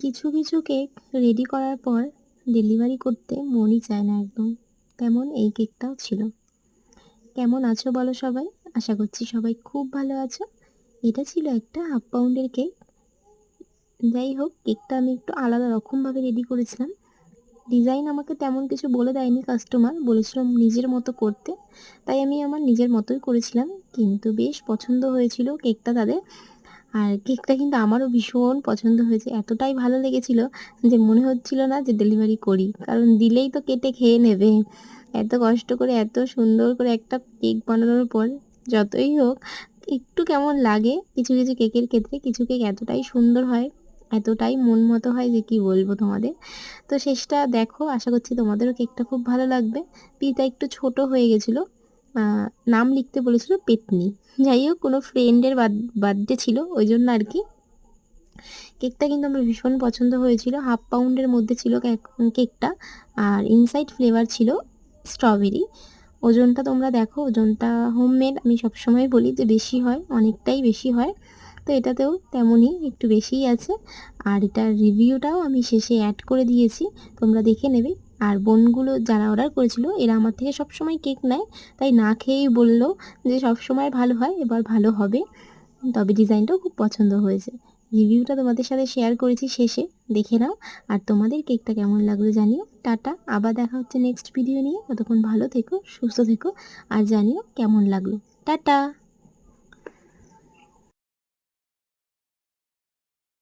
কিছু কিছু cake ready করার পর ডেলিভারি করতে মনই চায় না একদম। তেমন এই কেকটাও ছিল। কেমন আছো বলো সবাই? আশা করছি সবাই খুব ভালো আছো। এটা ছিল একটা হাফ পাউন্ডের কেক। যাই হোক, কেকটা আমি একটু আলাদা রকমভাবে রেডি করেছিলাম। ডিজাইন আমাকে তেমন কিছু বলে দেয়নি কাস্টমার, বলেছিল নিজের মতো করতে। তাই আমি আমার নিজের মতোই করেছিলাম, কিন্তু বেশ পছন্দ হয়েছিল কেকটা তাদের। আর কেকটা কিন্তু আমারও ভীষণ পছন্দ হয়েছে, এতটাই ভালো লেগেছিল যে মনে হচ্ছিল না যে ডেলিভারি করি, কারণ দিলেই তো কেটে খেয়ে নেবে। এত কষ্ট করে এত সুন্দর করে একটা কেক বানানোর পর যতই হোক একটু কেমন লাগে। কিছু কিছু কেকের ক্ষেত্রে কিছু কেক এতটাই সুন্দর হয়, এতটাই মন মতো হয় যে কি বলবো তোমাদের। তো শেষটা দেখো, আশা করছি তোমাদেরও কেকটা খুব ভালো লাগবে। পিটা একটু ছোট হয়ে গেছিলো। নাম লিখতে বলেছিল পেতনি। যাই হোক, কোনো ফ্রেন্ডের বার্থডে ছিল ওই জন্য আর কি। কেকটা কিন্তু আমার ভীষণ পছন্দ হয়েছিল। হাফ পাউন্ডের মধ্যে ছিল কেকটা। আর ইনসাইড ফ্লেভার ছিল স্ট্রবেরি। ওজনটা তোমরা দেখো, ওজনটা হোমমেড আমি সবসময় বলি যে বেশি হয়, অনেকটাই বেশি হয়। তো এটাতেও তেমনই একটু বেশিই আছে। আর এটার রিভিউটাও আমি শেষে অ্যাড করে দিয়েছি, তোমরা দেখে নেবে। আর বোনগুলো যারা অর্ডার করেছিল এরা আমার থেকে সবসময় কেক নেয়, তাই না খেয়েই বললো যে সবসময় ভালো হয়, এবার ভালো হবে। তবে ডিজাইনটাও খুব পছন্দ হয়েছে। রিভিউটা তোমাদের সাথে শেয়ার করেছি শেষে, দেখে নাও। আর তোমাদের কেকটা কেমন লাগলো জানিও। টাটা, আবার দেখা হচ্ছে নেক্সট ভিডিও নিয়ে। ততক্ষণ ভালো থেকো, সুস্থ থেকো, আর জানিও কেমন লাগলো। টাটা।